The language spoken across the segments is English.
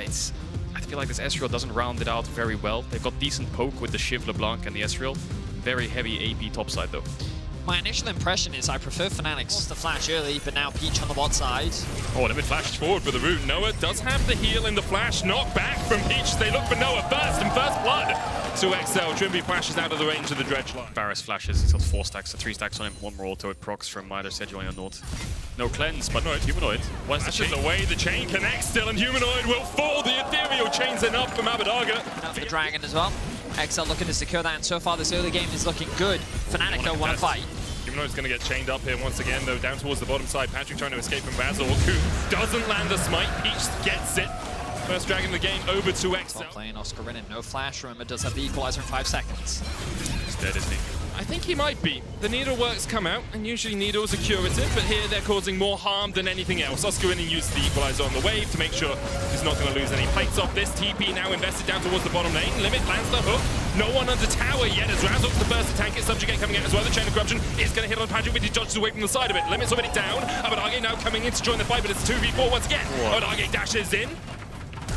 yeah, I feel like this Ezreal doesn't round it out very well. They've got decent poke with the Shiv, LeBlanc, and the Ezreal. Very heavy AP topside though. My initial impression is I prefer Fnatic's to flash early, but now Peach on the bot side. Oh, Limit flashes forward for the root. Noah does have the heal in the flash. Knock back from Peach. They look for Noah first, and first blood to XL. Trimby flashes out of the range of the dredge line. Varus flashes, he's got 4 stacks, so 3 stacks on him. 1 more auto, it procs from either Sejuani or Nord. No cleanse, but Humanoid. What's the chain? Away, the chain connects still, and Humanoid will fall. The ethereal chain's enough from Abadaga. Enough for the Dragon as well. XL looking to secure that, and so far this early game is looking good. Fnatic don't want to fight. Humanoid's going to get chained up here once again, though, down towards the bottom side. Patrick trying to escape from Basil, who doesn't land a smite. Peach gets it. First Dragon in the game over to XL. Well playing Oscar Renin, no flash. Remember, does have the equalizer in 5 seconds. He's dead, isn't he? I think he might be. The needleworks come out, and usually needles are curative, but here they're causing more harm than anything else. Oscar Renin used the equalizer on the wave to make sure he's not going to lose any plates off this. TP now invested down towards the bottom lane. Limit lands the hook. No one under tower yet as Razor's the first to tank it. Subjugate coming out as well. The chain of corruption is going to hit on Patrick, but he dodges away from the side of it. Limit's already down. Abadage now coming in to join the fight, but it's 2v4 once again. Abadage dashes in.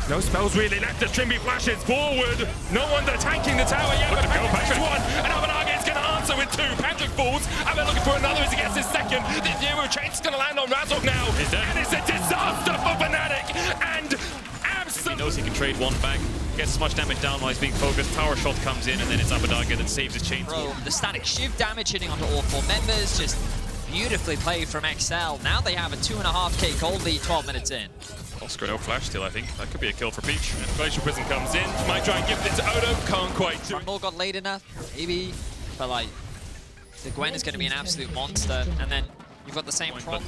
No spells really left as Trimby flashes forward. No one tanking the tower yet, but Patrick's one, and Abadage is going to answer with 2. Patrick falls, and they're looking for another as he gets his second. The Euro chain's going to land on Razor now, and it's a disaster for Fnatic, and absolutely... He knows he can trade one back, gets as much damage down while he's being focused. Tower shot comes in, and then it's Abadage that saves his chain. Bro, the static Shiv damage hitting onto all 4 members, just beautifully played from XL. Now they have a 2.5k gold lead 12 minutes in. Oscar, no flash still, I think. That could be a kill for Peach. And Glacial Prison comes in, might try and give it to Odo, can't quite do it. Trundle got late enough, maybe, but like, the Gwen is going to be an absolute monster, and then you've got the same problem.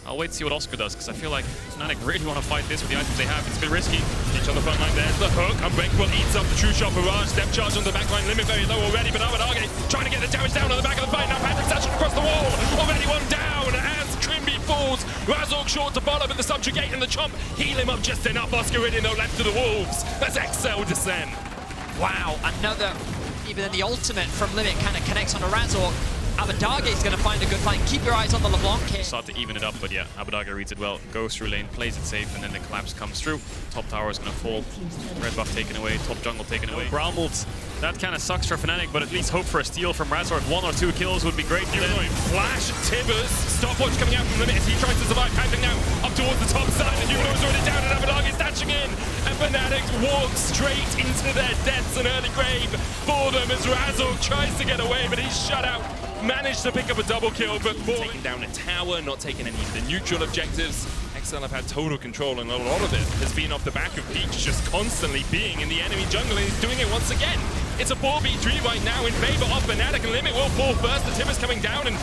I'll wait to see what Oscar does, because I feel like Fnatic really want to fight this with the items they have. It's a bit risky. Peach on the front line, there's the hook. Unbreakable eats up the True Shot Barrage. Step charge on the back line, Limit very low already, but Abadage trying to get the damage down on the back of the fight. Now Patrick's touching across the wall. Already one down as Trimby falls. Razork short to follow, but the Subjugate and the Chomp heal him up just enough. Oscar Renin no left to the Wolves. That's XL descent. Wow, another, even the ultimate from Limit kind of connects onto Razork. Abadage is going to find a good fight. Keep your eyes on the LeBlanc here. Start to even it up, but yeah, Abadage reads it well. Goes through lane, plays it safe, and then the collapse comes through. Top tower is going to fall. Red buff taken away, top jungle taken away. Brambled. That kind of sucks for Fnatic, but at least hope for a steal from Razork. 1 or 2 kills would be great. Flash, Tibbers, stopwatch coming out from Limit as he tries to survive. Patrick now up towards the top side. The Humanoid is already down, and Abadage is dashing in. And Fnatic walk straight into their deaths, an early grave for them as Razork tries to get away, but he's shut out. Managed to pick up a double kill, but taking down a tower, not taking any of the neutral objectives. XL have had total control, and a lot of it has been off the back of Peach just constantly being in the enemy jungle, and he's doing it once again. It's a 4v3 right now in favor of Fnatic, and Limit will fall first. The Timber's coming down, and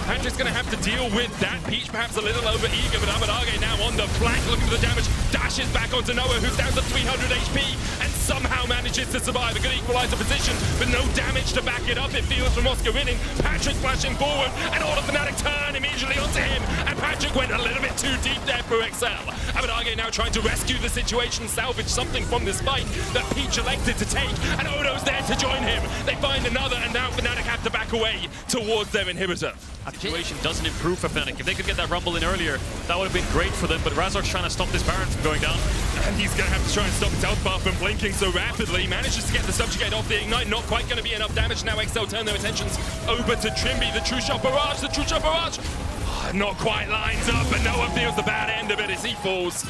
Patrick's going to have to deal with that. Peach perhaps a little over eager, but Abadage now on the flank looking for the damage. Dashes back onto Noah, who's down to 300 HP, and somehow manages to survive. A good equalizer position, but no damage to back it up. It feels from Oscar Renin. Patrick flashing forward, and all of Fnatic turn immediately onto him, and Patrick went a little bit too deep there for XL. Abadage now trying to rescue the situation, salvage something from this fight that Peach elected to take, and Odo's there to join him. They find another, and now Fnatic have to back away towards their inhibitor. Situation doesn't improve for Fnatic. If they could get that rumble in earlier, that would have been great for them, but Razork's trying to stop this Baron from going down. And he's going to have to try and stop his health bar from blinking so rapidly. Manages to get the Subjugate off the Ignite, not quite going to be enough damage. Now XL turn their attentions over to Trimby, the True Shot Barrage, the True Shot Barrage. Not quite lines up, but no one feels the bad end of it as he falls.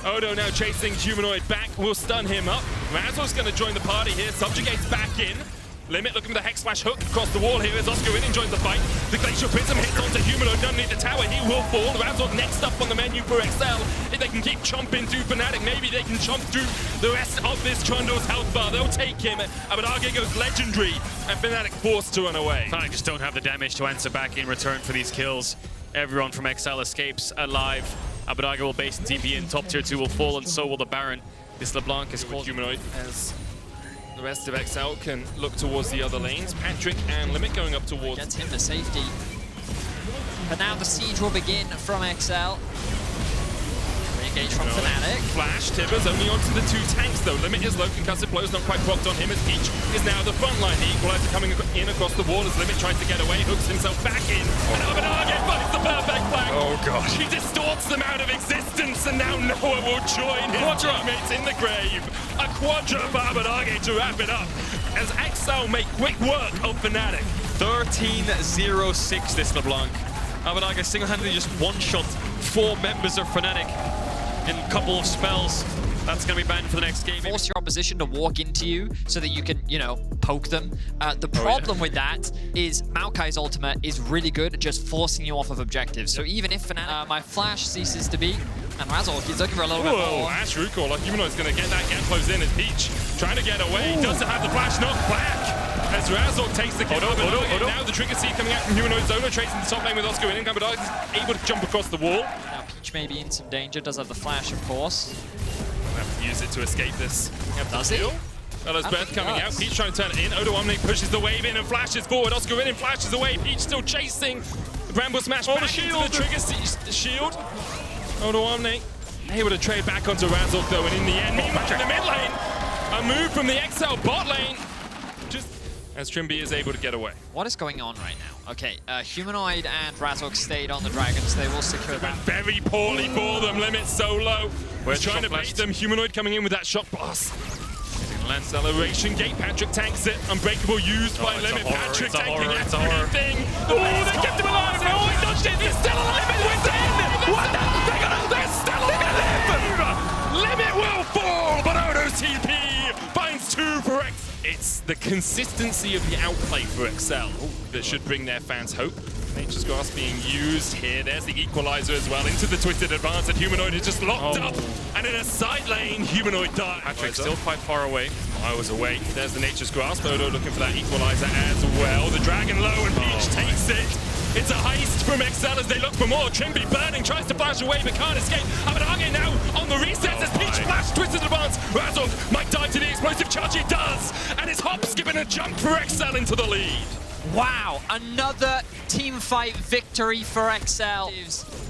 Odo now chasing Humanoid back, will stun him up. Razor's going to join the party here, Subjugate's back in. Limit looking for the Hex Slash hook across the wall here as Oscar Renin joins the fight. The Glacial Prism hits onto Humanoid underneath the tower. He will fall. Razork next up on the menu for XL. If they can keep chomping through Fnatic, maybe they can chomp through the rest of this Trundle's health bar. They'll take him. Abadage goes legendary, and Fnatic forced to run away. Fnatic just don't have the damage to answer back in return for these kills. Everyone from XL escapes alive. Abadage will base and TP in. Top tier 2 will fall, and so will the Baron. This LeBlanc is called Humanoid as the rest of XL can look towards the other lanes. Patrick and Limit going up towards... Gets him to safety. But now the siege will begin from XL. engage from Fnatic. Flash, Tibbers only onto the two tanks though. Limit is low, concussive blows not quite procced on him as Peach is now the front line. The equalizer coming in across the wall as Limit tries to get away, hooks himself back in. And Abadage finds the perfect flank. Oh god. He distorts them out of existence and now Noah will join his teammates in the grave. A quadra for Abadage to wrap it up as XL make quick work of Fnatic. 13-0-6 this LeBlanc. Abadage single-handedly just one-shot 4 members of Fnatic in a couple of spells. That's going to be banned for the next game. Force your opposition to walk into you so that you can, you know, poke them. The problem with that is Maokai's ultimate is really good at just forcing you off of objectives. So even if Fnatic, my flash ceases to be, and Razork is looking for a little bit more. Ash Recall, like Humanoid's going to get that gap close in as Peach trying to get away. Doesn't have the flash knock back. As Razork takes the kill. Now the trigger seed coming out from Humanoid. Zono trades in the top lane with Oscar in. Abadage is able to jump across the wall. Now Peach may be in some danger. Does have the flash, of course. Have to use it to escape this. Does he? Ella's breath coming out. Peach trying to turn it in. Odo Omni pushes the wave in and flashes forward. Oscar in and flashes away. Peach still chasing. Bramble smash back into the trigger shield. Odo Omni able to trade back onto Razork though, and in the end, meanwhile in the mid lane, a move from the XL bot lane. Just as Trimby is able to get away. What is going on right now? Okay, Humanoid and Razork stayed on the Dragons. They will secure that. Very poorly for them. Limit so low. We're trying to bait them. Humanoid coming in with that shock blast. Acceleration gate. Patrick tanks it. Unbreakable used by Limit. Patrick tanking everything. Oh, they kept him alive. Oh, he dodged it. He's still alive. It's in. What the? They're still alive. Limit will fall, but Odo's TP finds 2 for X. It's the consistency of the outplay for XL that should bring their fans hope. Nature's Grasp being used here. There's the equalizer as well into the twisted advance, and Humanoid is just locked up. And in a side lane, Humanoid dies. Patrick's still quite far away. I was awake. There's the Nature's Grasp. Odo looking for that equalizer as well. The Dragon low and Peach takes it. It's a heist from XL as they look for more. Trimby burning, tries to flash away but can't escape. Abadage now on the resets as Peach flash, twisted advance. Razork might dive to the explosive charge. He does. And it's hop, skip and a jump for XL into the lead. Wow, another team fight victory for XL.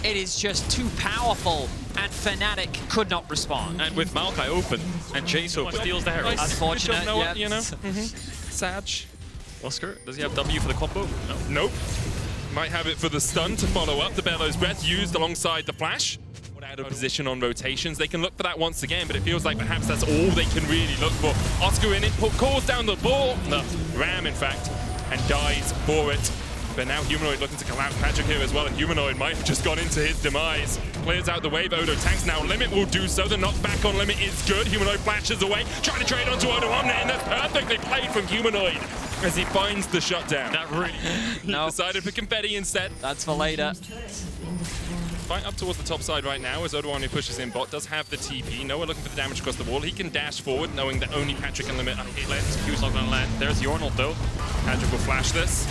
It is just too powerful, and Fnatic could not respond. And with Maokai open and Jace open, steals the Herald. Unfortunate, Noah, yeah. you know? Sad. Oscar, does he have W for the combo? No. Nope. Might have it for the stun to follow up. The Bellows Breath used alongside the flash. Out of position on rotations. They can look for that once again, but it feels like perhaps that's all they can really look for. Oscar in it, calls down the ball, the ram in fact, and dies for it. But now Humanoid looking to collapse Patrick here as well, and Humanoid might have just gone into his demise. Clears out the wave, Odo tanks now. Limit will do so. The knockback on Limit is good. Humanoid flashes away, trying to trade onto Odo Omni, and that's perfectly played from Humanoid as he finds the shutdown. That really... He decided for confetti instead. That's for later. Fight up towards the top side right now as Odo Omni pushes in. Bot does have the TP. Noah looking for the damage across the wall. He can dash forward, knowing that only Patrick and Limit are hit left. Q's not gonna land. There's Yornal though. Patrick will flash this.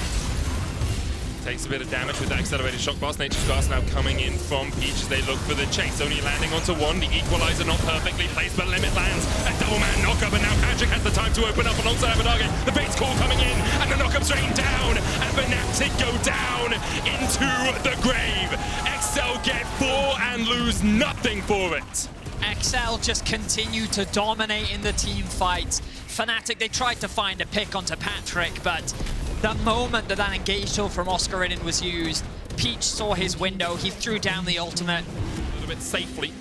Takes a bit of damage with that accelerated shock blast. Nature's Grasp now coming in from Peach as they look for the chase. Only landing onto one. The equalizer not perfectly placed, but Limit lands. A double man knockup, and now Patrick has the time to open up alongside Abadage. The Fate's Call coming in, and the knockup straight down. And Fnatic go down into the grave. XL get 4 and lose nothing for it. XL just continue to dominate in the team fights. Fnatic, they tried to find a pick onto Patrick, but the moment that engaged tool from Oscar Inin was used, Peach saw his window, he threw down the ultimate. A little bit safely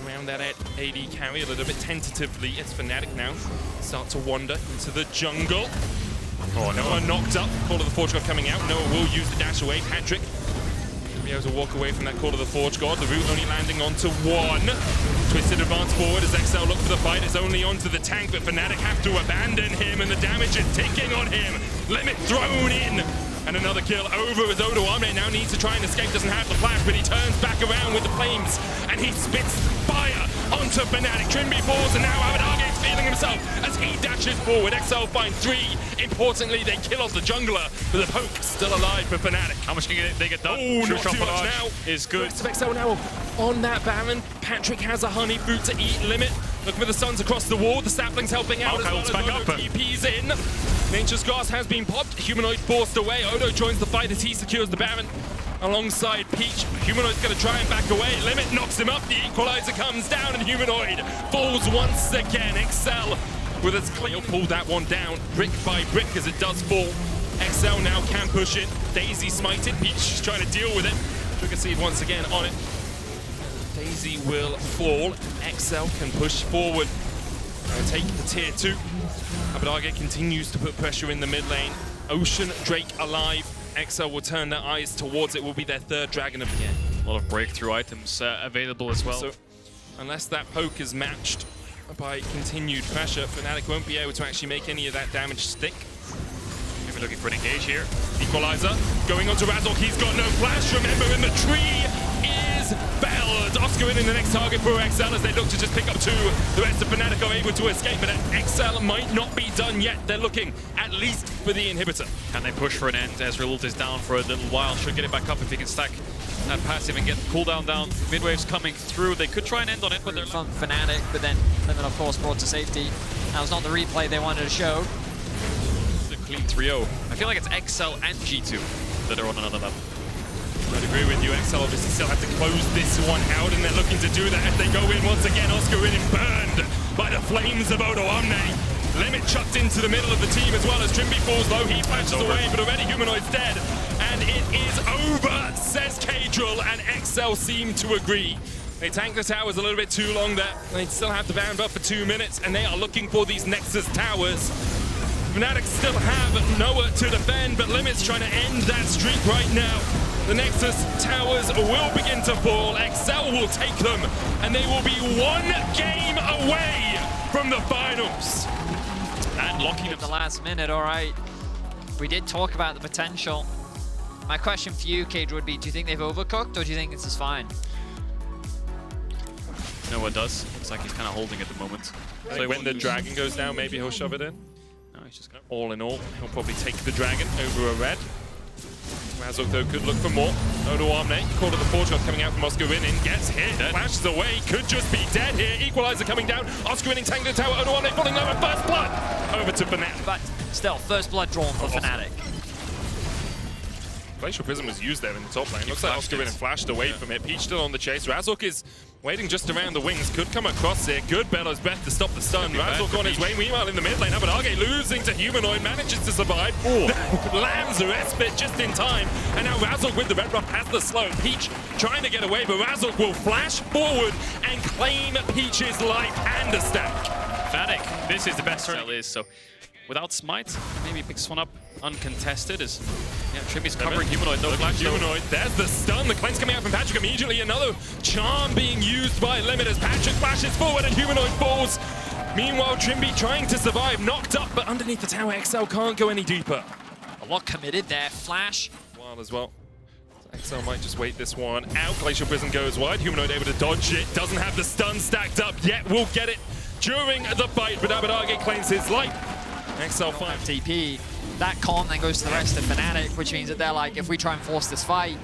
around that AD carry, a little bit tentatively as Fnatic now start to wander into the jungle. Oh, Noah knocked up, Call of the Forge God coming out. Noah will use the dash away. Patrick will be able to walk away from that Call of the Forge God. The root only landing onto one. Twisted advance forward as XL look for the fight. It's only onto the tank, but Fnatic have to abandon him, and the damage is ticking on him. Limit thrown in. And another kill over as Odo Omni now needs to try and escape. Doesn't have the flash, but he turns back around with the flames, and he spits fire onto Fnatic. Trimby falls, and now Abadage is feeling himself as he dashes forward. XL find 3. Importantly, they kill off the jungler, but the poke still alive for Fnatic. How much can they get done? Oh, not too much now. Is good. XL now on that Baron. Patrick has a honey fruit to eat. Limit looking for the suns across the wall. The saplings helping out as well as Odo TP's in. Nature's Grasp has been popped. Humanoid forced away. Odo joins the fight as he secures the Baron. alongside Peach. Humanoid's going to try and back away. Limit knocks him up. The equalizer comes down, and Humanoid falls once again. Excel with its clear pull that one down brick by brick as it does fall. Excel now can push it. Daisy smited. Peach is trying to deal with it. Trigger Seed once again on it. Daisy will fall. Excel can push forward and take the tier 2. Abadage continues to put pressure in the mid lane. Ocean Drake alive. Excel will turn their eyes towards it. Will be their 3rd dragon of the game. A lot of breakthrough items available as well. So unless that poke is matched by continued pressure, Fnatic won't be able to actually make any of that damage stick. Maybe looking for an engage here. Equalizer going on to Razork. He's got no flash. Remember, in the tree is Belled. Oscar in the next target for XL as they look to just pick up 2. The rest of Fnatic are able to escape, but XL might not be done yet. They're looking at least for the inhibitor. Can they push for an end? Ezreal ult is down for a little while. Should get it back up if he can stack that passive and get the cooldown down. Midwave's coming through. They could try and end on it, but they're from Fnatic, but then Limit, of course, brought to safety. That was not the replay they wanted to show. the clean 3-0. I feel like it's XL and G2 that are on another level. I'd agree with you. XL obviously still have to close this one out, and they're looking to do that as they go in once again. Oscar in and burned by the flames of Odo Omne. Limit chucked into the middle of the team as well as Trimby falls low. He flashes away, but already Humanoid's dead. And it is over, says Cadril, and XL seem to agree. They tanked the towers a little bit too long there. They still have the ban buff for 2 minutes, and they are looking for these Nexus towers. Fnatic still have nowhere to defend, but Limit's trying to end that streak right now. The Nexus towers will begin to fall. XL will take them, and they will be 1 game away from the finals. And locking at the last minute, all right. We did talk about the potential. My question for you, Cage, would be, do you think they've overcooked, or do you think this is fine? You know what does? Looks like he's kind of holding at the moment. So when the dragon goes down, maybe he'll shove it in. No, he's just going to... All in all, he'll probably take the dragon over a red. Razork, though, could look for more. Odo Omne, call to the Forge God coming out from Oscar Winning, gets hit, flashes away, could just be dead here. Equalizer coming down, Oscar Winning tanking the tower, Odo Omne falling low, and first blood over to Fnatic. But still, first blood drawn for Fnatic. Glacial Prism was used there in the top lane. Looks like Oscar Winning flashed away from it. Peach still on the chase. Razork is waiting just around the wings. Could come across here. Good Bellow's breath to stop the stun. Razork on his way. Meanwhile, in the mid lane, Abadage losing to Humanoid, manages to survive. Lands the respite just in time. And now Razork with the red buff has the slow. Peach trying to get away, but Razork will flash forward and claim Peach's life and a stack. Fnatic, this is the best turn it is, so without smite, maybe picks this one up uncontested as Trimby's covering Humanoid, no flash. Humanoid, there's the stun. The cleanse coming out from Patrick immediately. Another charm being used by Limit as Patrick flashes forward and Humanoid falls. Meanwhile, Trimby trying to survive, knocked up, but underneath the tower, XL can't go any deeper. A lot committed there. Flash. Wild as well. XL might just wait this one out. Glacial Prison goes wide. Humanoid able to dodge it. Doesn't have the stun stacked up yet. Will get it during the fight, but Abadage claims his life. XL 5 TP. That con then goes to the rest of Fnatic, which means that they're like, if we try and force this fight.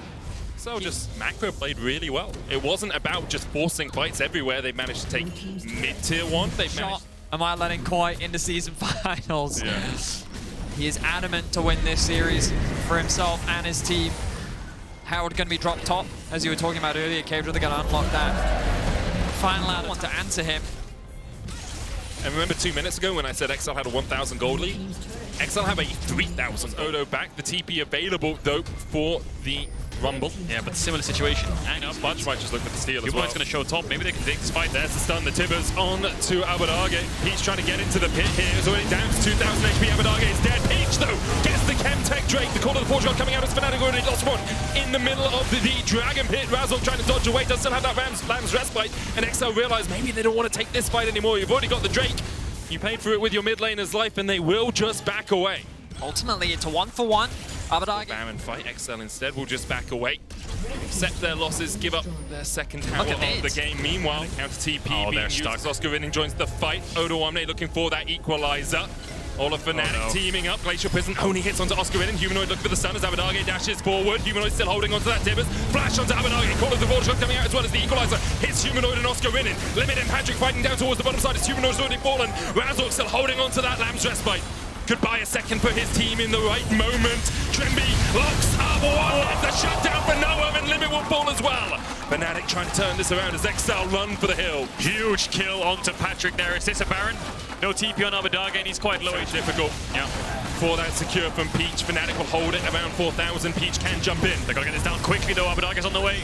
So just macro played really well. It wasn't about just forcing fights everywhere. They managed to take mid-tier 1. They managed... Am I letting Koi into season finals? Yeah. He is adamant to win this series for himself and his team. Howard going to be dropped top, as you were talking about earlier. Cage, they're going to unlock that. Final out, want to answer him. And remember 2 minutes ago when I said XL had a 1,000 gold lead? XL have a 3,000. Odo back. The TP available, though, for the Rumble. Yeah, but similar situation. And up, Bunch might just look for the steal as well. Humanoid's going to show top. Maybe they can take this fight. There's the stun. The Tibbers on to Abadage. Peach trying to get into the pit here. It's already down to 2,000 HP. Abadage is dead. Peach, though, gets the Chemtech Drake. The call of the Forge God coming out as Fnatic already lost one in the middle of the Dragon Pit. Razork trying to dodge away. Does still have that Lamb's Respite. And XL realize maybe they don't want to take this fight anymore. You've already got the Drake. You paid for it with your mid laner's life, and they will just back away. Ultimately, it's a 1-for-1. Abadage. Baron fight. XL instead will just back away. Accept their losses, give up their second tower of the game. Meanwhile, counter TP being used as Oscar Winning joins the fight. Odo Omne looking for that equalizer. All of Fnatic teaming up. Glacial Prison only hits onto Oscar Winning. Humanoid looking for the stun as Abadage dashes forward. Humanoid still holding onto that Tibbers. Flash onto Abadage. Call of the Vortex coming out as well as the equalizer. Hits Humanoid and Oscar Winning. Limit and Patrick fighting down towards the bottom side as Humanoid's already fallen. Razork still holding onto that Lamb's Respite. could buy a second for his team in the right moment. Trimby locks up one, the shutdown for Noah, and Limit will fall as well. Fnatic trying to turn this around as Exile run for the hill. Huge kill onto Patrick there. Is this a Baron? No TP on Abadage, and he's quite low. So difficult. Yeah. For that secure from Peach, Fnatic will hold it around 4,000. Peach can jump in. They're going to get this down quickly though. Abadage is on the way.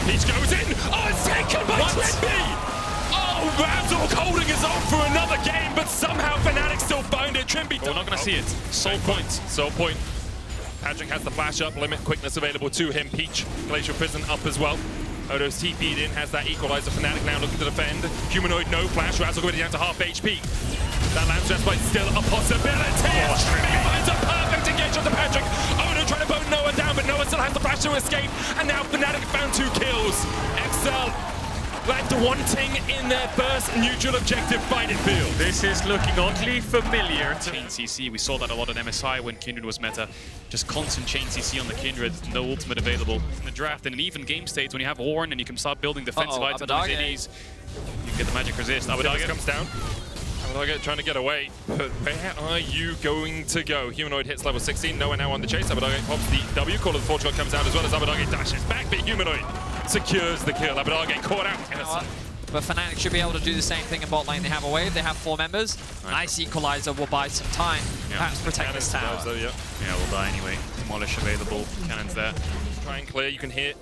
Peach goes in. Oh, it's taken by Trimby! Oh, Razork holding his own for another game, but somehow Fnatic still find it. Trimby. We're not going to see it. Soul point. Soul point. Patrick has the flash up, limit quickness available to him. Peach, Glacial Prison up as well. Odo's TP'd in, has that equalizer. Fnatic now looking to defend. Humanoid, no flash. Razork already down to half HP. That Lance Respite still a possibility. Trimby finds a perfect engage onto Patrick. Odo trying to bone Noah down, but Noah still has the flash to escape. And now Fnatic found 2 kills. Excel left wanting in their first neutral objective fight, it feels. This is looking oddly familiar. Chain CC, we saw that a lot on MSI when Kindred was meta. Just constant chain CC on the Kindred, no ultimate available. In the draft, in an even game state, when you have Ornn and you can start building defensive items on his innies, you can get the magic resist. Abadage comes down. Abadage trying to get away, but where are you going to go? Humanoid hits level 16, Noah now on the chase. Abadage pops the W, Call of the Fortune comes out as well as Abadage dashes back, but Humanoid secures the kill. Abadage caught out. But Fnatic should be able to do the same thing in bot lane. They have a wave, they have 4 members. Nice equalizer will buy some time. Perhaps protect this tower. Though, yeah, we'll die anyway. Demolish available, cannons there. Try and clear, you can hear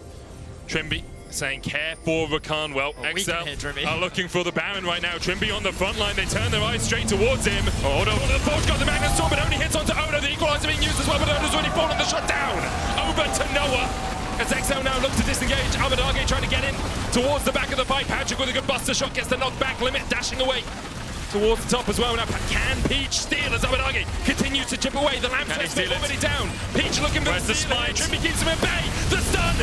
Trimby saying care for Rakan. Well, Excel are looking for the Baron right now. Trimby on the front line, they turn their eyes straight towards him. Odo, the Forge got the Magnet Storm, but only hits onto Odo. The equalizer being used as well, but Odo's already fallen the shot down. Over to Noah. As Exile now looks to disengage, Abadage trying to get in towards the back of the fight. Patrick with a good buster shot gets the knockback. Limit dashing away towards the top as well. Now can Peach steal as Abadage continues to chip away. The lamp is already down. Peach looking for the spine. Trimby keeps him at bay. The stun.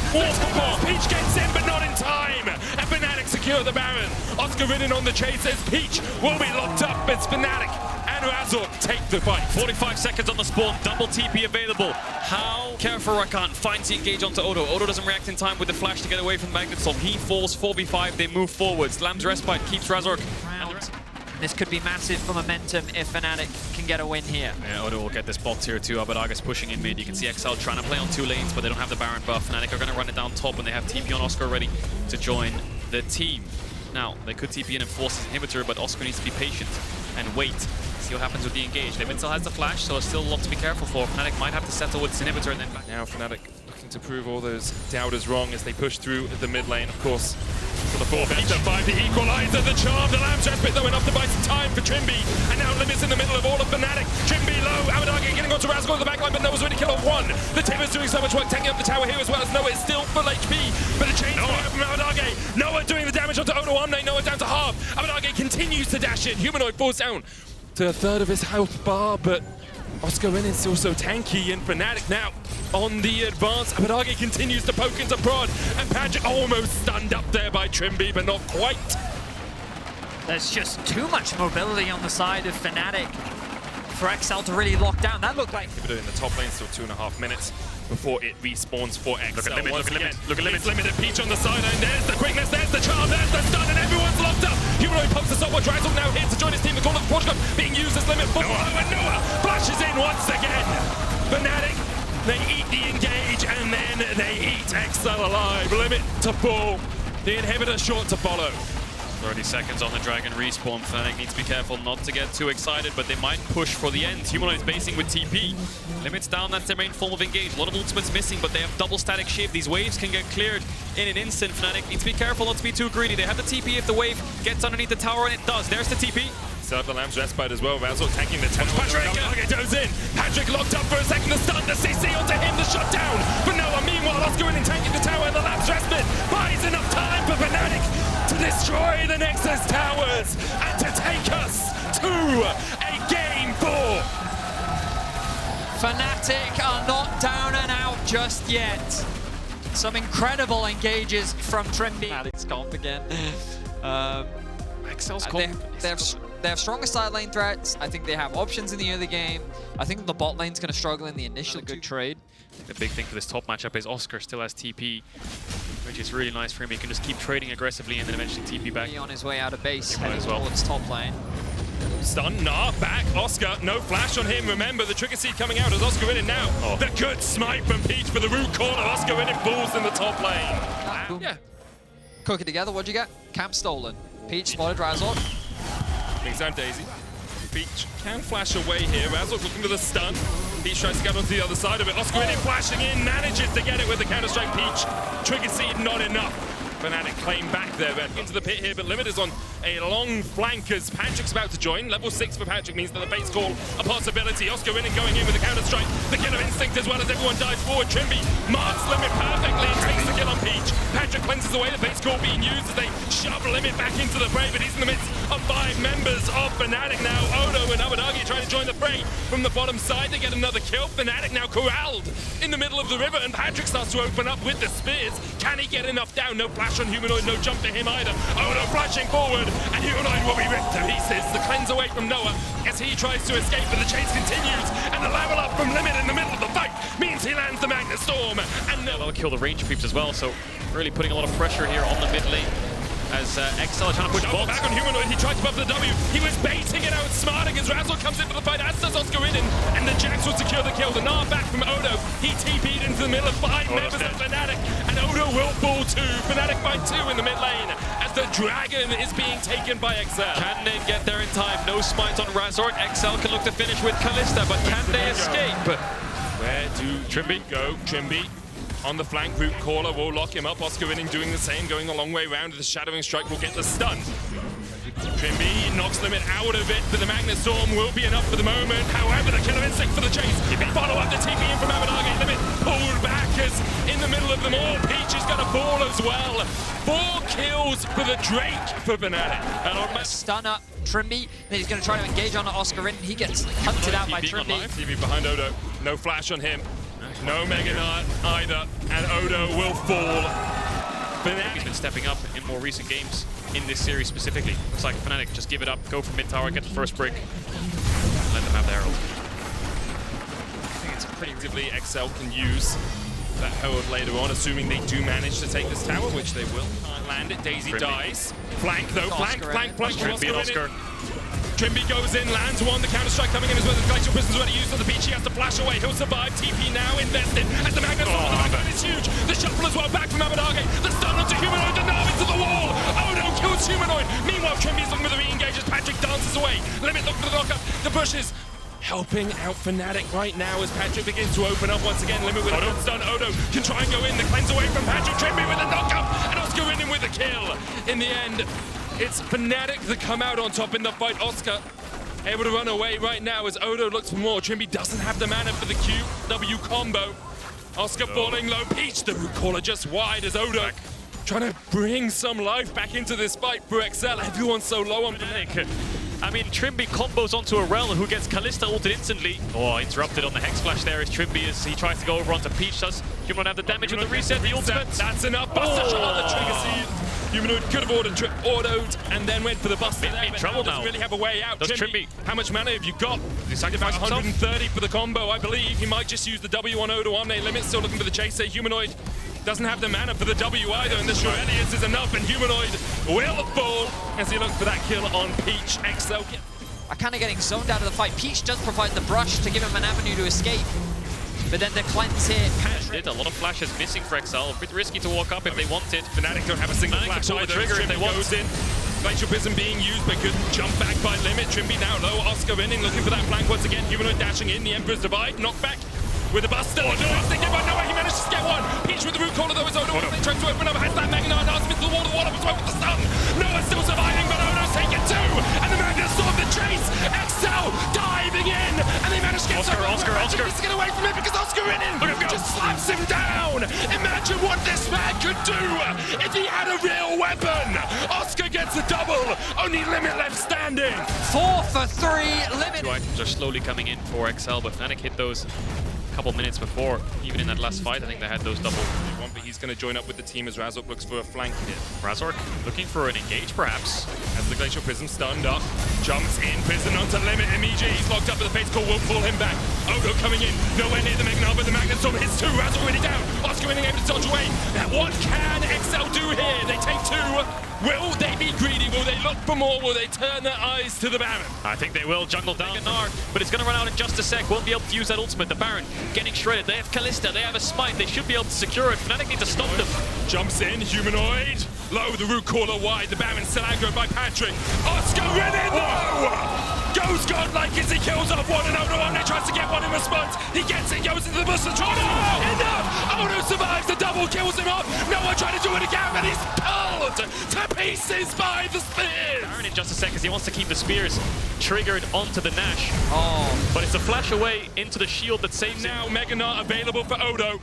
Peach gets in, but not in time. And Fnatic secure the Baron. Oscar Ridden on the chase as Peach will be locked up. It's Fnatic and Razork take the fight. 45 seconds on the spawn, double TP available. How careful Rakan finds the engage onto Odo. Odo doesn't react in time with the flash to get away from the Magnet Storm. He falls 4v5, they move forwards. Lamb's Respite keeps Razork. This could be massive for momentum if Fnatic can get a win here. Yeah, Odo will get this box here too. Abadage's pushing in mid. You can see Exile trying to play on 2 lanes, but they don't have the Baron buff. Fnatic are going to run it down top when they have TP on Oscar ready to join the team. Now, they could TP in and force his inhibitor, but Oscar needs to be patient and wait. See what happens with the engage. Limit still has the flash, so it's still a lot to be careful for. Fnatic might have to settle with his inhibitor and then back. Now Fnatic looking to prove all those doubters wrong as they push through the mid lane, of course. For the 4 Peach to 5, the equalizer, the charm, the Lamb's Respite though enough to buy some time for Trimby. And now Limit's in the middle of all of Fnatic. Trimby low, Abadage getting onto Razork on the backline, but Noah's already killed off 1. The Timber's doing so much work, taking up the tower here as well as Noah is still full HP. But the chain's coming out from Abadage. Noah doing the damage onto Odo Omne, Noah down to half. Abadage continues to dash in. Humanoid falls down to a third of his health bar, but Oscar Rin is still so tanky, and Fnatic now on the advance. Abadage continues to poke into prod, and Patrick almost stunned up there by Trimby, but not quite. There's just too much mobility on the side of Fnatic for Excel to really lock down. That looked like... Inhibitor in the top lane, still 2.5 minutes before it respawns for Excel. Look at Limit, look at Limit, look at Limit. Limited Peach on the sideline, there's the quickness, there's the charm, there's the stun, and everyone's locked up. Humanoid pumps the stopwatch, Razork now here to join his team. The Call of the Fortune being used as Limit for and Noah flashes in once again. Fnatic, they eat the engage, and then they eat Excel alive. Limit to fall, the inhibitor short to follow. 30 seconds on the Dragon respawn. Fnatic needs to be careful not to get too excited, but they might push for the end. Humanoid is basing with TP. Limit's down, that's their main form of engage. A lot of ultimates missing, but they have double static shift. These waves can get cleared in an instant. Fnatic needs to be careful not to be too greedy. They have the TP if the wave gets underneath the tower, and it does. There's the TP. Still have the Lamb's Respite as well. Razork tanking the tower. Patrick goes in. Patrick locked up for a second. The stun, the CC onto him, the shutdown. But Noah, meanwhile, Oscar in and tanking the tower, and the Lamb's Respite buys enough time for Fnatic to destroy the Nexus towers and to take us to a Game 4. Fnatic are not down and out just yet. Some incredible engages from Trimby. Fnatic's comp again. Excel's They have stronger side lane threats. I think they have options in the early game. I think the bot lane's going to struggle in the initial good trade. The big thing for this top matchup is Oscar still has TP, which is really nice for him. He can just keep trading aggressively and then eventually TP back. On his way out of base, heading towards top lane. Stun, nah, back, Oscar, no flash on him. Remember, the trigger seed coming out as Oscar in it now. Oh. The good smite from Peach for the root corner. Oscar in it falls in the top lane. Yeah. Cook it together, what'd you get? Camp stolen. Peach spotted Razork. Brings down Daisy. Peach can flash away here. Razork looking for the stun. Peach tries to get onto the other side of it. Oscar in it, flashing in, manages to get it with the counter-strike. Peach, trigger seed, not enough. Fnatic claim back there, into the pit here, but Limit is on a long flank as Patrick's about to join. Level 6 for Patrick means that the base call a possibility. Oscar in and going in with the counter-strike. The killer instinct as well as everyone dives forward. Trimby marks Limit perfectly and takes the kill on Peach. Patrick cleanses away the base call being used as they shove Limit back into the fray, but he's in the midst of 5 members of Fnatic now. Odo and Abadagi trying to join the fray from the bottom side. They get another kill. Fnatic now corralled in the middle of the river, and Patrick starts to open up with the spears. Can he get enough down? No flash on Humanoid, no jump for him either. Odo flashing forward, and Humanoid will be ripped to pieces. The cleanse away from Noah as he tries to escape, but the chase continues, and the level up from Limit in the middle of the fight means he lands the Magnet Storm. And that'll kill the range creeps as well, so really putting a lot of pressure here on the mid lane. As XL trying to push bots. Back on Humanoid, he tried to buff the W. He was baiting it out, smarting as Razork comes in for the fight, as does Oscar Ridden, and the Jax will secure the kill. The Gnar back from Odo. He TP'd into the middle of 5 members of Fnatic, and Odo will fall too. Fnatic by 2 in the mid lane, as the Dragon is being taken by XL. Can they get there in time? No smite on Razork. XL can look to finish with Kalista, but can they escape? Where do Trimby go? Trimby on the flank, root caller will lock him up. Oscar Winning doing the same, going a long way around. The Shadowing Strike will get the stun. Trimby knocks Limit out of it, but the Magnet Storm will be enough for the moment. However, the killer instinct for the chase. Follow up the TP in from Abadagi. Limit pulled back as in the middle of them all. Peach is going to fall as well. 4 kills for the Drake for Fnatic. And on my stun up Trimby, then he's going to try to engage on Oscar in. He gets hunted out by Trimby. TP behind Odo. No flash on him. No Mega Gnar either, and Odo will fall. He's been stepping up in more recent games in this series specifically. Looks like Fnatic just give it up, go for mid tower, get the first break, and let them have the Herald. I think it's pretty actively XL can use that Herald later on, assuming they do manage to take this tower, which they will. Can't land it. Daisy dies. Flank though, flank. Oscar. Trimby goes in, lands one, the counter-strike coming in as well. The Glacial Prison's already used for the Peach, he has to flash away. He'll survive, TP now invested, as the Magnet Storm on the back is huge. The shuffle as well, back from Abadagi. The stun onto Humanoid, the Gnar into the wall. Odo kills Humanoid. Meanwhile, Trimby's looking for the re-engage as Patrick dances away. Limit looking for the knock-up. The bushes helping out Fnatic right now as Patrick begins to open up once again. Limit with a good stun. Odo can try and go in, the cleanse away from Patrick. Trimby with a knock-up, and Oscar in with a kill. In the end, it's Fnatic that come out on top in the fight. Oscar able to run away right now as Odo looks for more. Trimby doesn't have the mana for the QW combo. Oscar falling low. Peach, the root caller just wide as Odo trying to bring some life back into this fight for XL. Everyone's so low on Fnatic. I mean, Trimby combos onto a Rel who gets Kalista ulted instantly. Oh, interrupted on the Hex Flash there as Trimby as he tries to go over onto Peach. Does Humanoid have the damage with the reset, the ultimate? That's enough. Buster shot on the trigger seed. Humanoid could have autoed and then went for the Buster there, but trouble now. Doesn't really have a way out. Does Trimby? How much mana have you got? He sacrificed about 130 for the combo, I believe. He might just use the W on Odo on Limit. Still looking for the chase there. Humanoid doesn't have the mana for the W either, and the Shurelius is enough, and Humanoid will fall as he looks for that kill on Peach. XL are kind of getting zoned out of the fight. Peach does provide the brush to give him an avenue to escape. But then the cleanse here, Patrick. A lot of flashes missing for XL. A bit risky to walk up if they want it. Fnatic don't have a single flash pull the trigger if they want. Goes in. Glacial Prism being used, but good jump back by Limit. Trimby now low. Oscar in, looking for that flank once again. Humanoid dashing in. The Emperor's Divide. Knockback with a Buster. No, they give one. Noah, he manages to get one. Peach with the root caller though is Odo. They try to open up. Has that Mega Gnar. Knocks him into the wall of as well with the stun. Noah's still surviving, but Odo's taken 2. And the Magnet Storm the chase. XL diving in. And they manage to get Oscar. Needs to get away from it because Oscar in just slaps him down. Imagine what this man could do if he had a real weapon. Oscar gets a double. Only Limit left standing. 4 for 3. Limit. 2 items are slowly coming in for XL, but Fnatic hit those a couple minutes before. Even in that last fight, I think they had those double. But he's going to join up with the team as Razork looks for a flank hit. Razork looking for an engage, perhaps. As the Glacial Prism stunned up, jumps in, Prism onto Limit immediately. He's locked up, but the face call will pull him back. Odo coming in, nowhere near the Mega Gnar, but the Magnet Storm hits 2. Razork already down. Oscar winning, able to dodge away. What can XL do here? They take 2. Will they be greedy? Will they look for more? Will they turn their eyes to the Baron? I think they will. Jungle down. But it's going to run out in just a sec. Won't be able to use that ultimate. The Baron getting shredded. They have Kalista. They have a smite. They should be able to secure it. Fnatic need to stop them. Jumps in, humanoid. Low, the root caller wide. The Baron still anchored by Patrick. Oscar in it, though! Goes godlike as he kills off one and Odo tries to get one in response. He gets it, goes into the bush and tries enough! Odo survives, the double kills him off. No one trying to do it again, but he's pulled to pieces by the spears. Baron in just a sec because he wants to keep the spears triggered onto the Nash. Oh, But it's a flash away into the shield that saves him. Now Mega Knot available for Odo.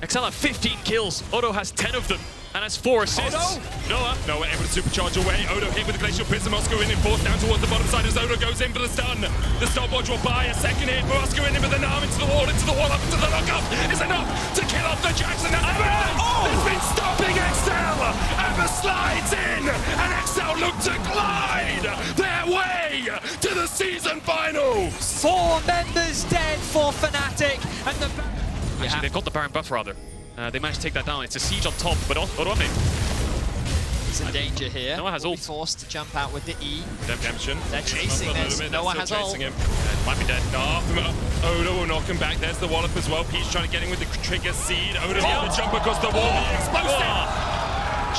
XL have 15 kills. Odo has 10 of them and has 4 assists. Odo? Noah. Noah able to supercharge away. Odo hit with the Glacial Prism. Oscar in and forced down towards the bottom side as Odo goes in for the stun. The stopwatch will buy a second hit for Oscar in with an arm into the wall, up into the lockup. Is enough to kill off the Jackson. It's been stopping XL. Ever slides in and XL look to glide their way to the season finals. 4 members dead for Fnatic, and the Actually, they've got the Baron buff rather. They managed to take that down. It's a siege on top, but Odo he's in danger here. Noah has Will be ult. forced to jump out with the E. Redemption. They're chasing this. Noah has ult. Might be dead. Odo will knock him back. There's the wallop as well. Peach trying to get in with the trigger seed. Odo able to jump across the wall. Explosive.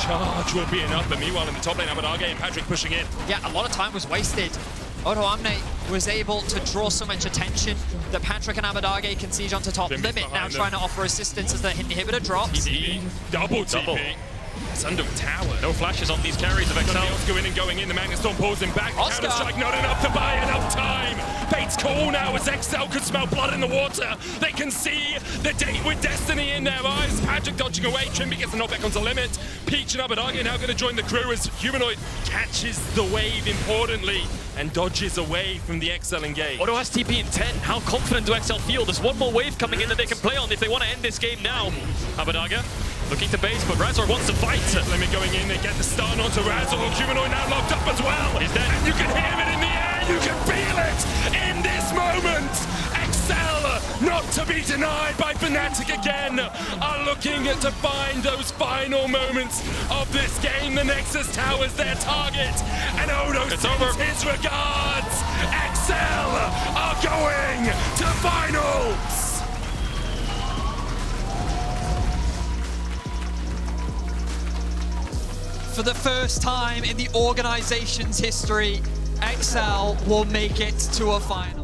Charge will be enough, but meanwhile in the top lane, Abadage and Patrick pushing in. Yeah, a lot of time was wasted. Odo Amne was able to draw so much attention that Patrick and Abadage can siege onto top. Limit's Limit now behind them. trying to offer assistance as the inhibitor drops. TP. Double Double. TP. It's under a tower. No flashes on these carries of XL. Oscar in and going in. The Magnet Storm pulls him back. Oscar. Counter-strike not enough to buy enough time. Bait's call now as XL could smell blood in the water. They can see the date with destiny in their eyes. Patrick dodging away. Trimby gets the knockback onto Limit. Peach and Abadage now going to join the crew as Humanoid catches the wave importantly and dodges away from the XL engage. Odo has TP in 10. How confident do XL feel? There's one more wave coming in that they can play on if they want to end this game now. Abadage looking to base, but Razor wants to fight. Limit going in. They get the stun onto Razor. Humanoid now locked up as well. He's dead. And you can hear it in the air. You can feel it in this moment. XL, not to be denied by Fnatic again, are looking to find those final moments of this game. The Nexus Tower's their target, and Odo sends his regards. XL are going to finals. For the first time in the organization's history, XL will make it to a final.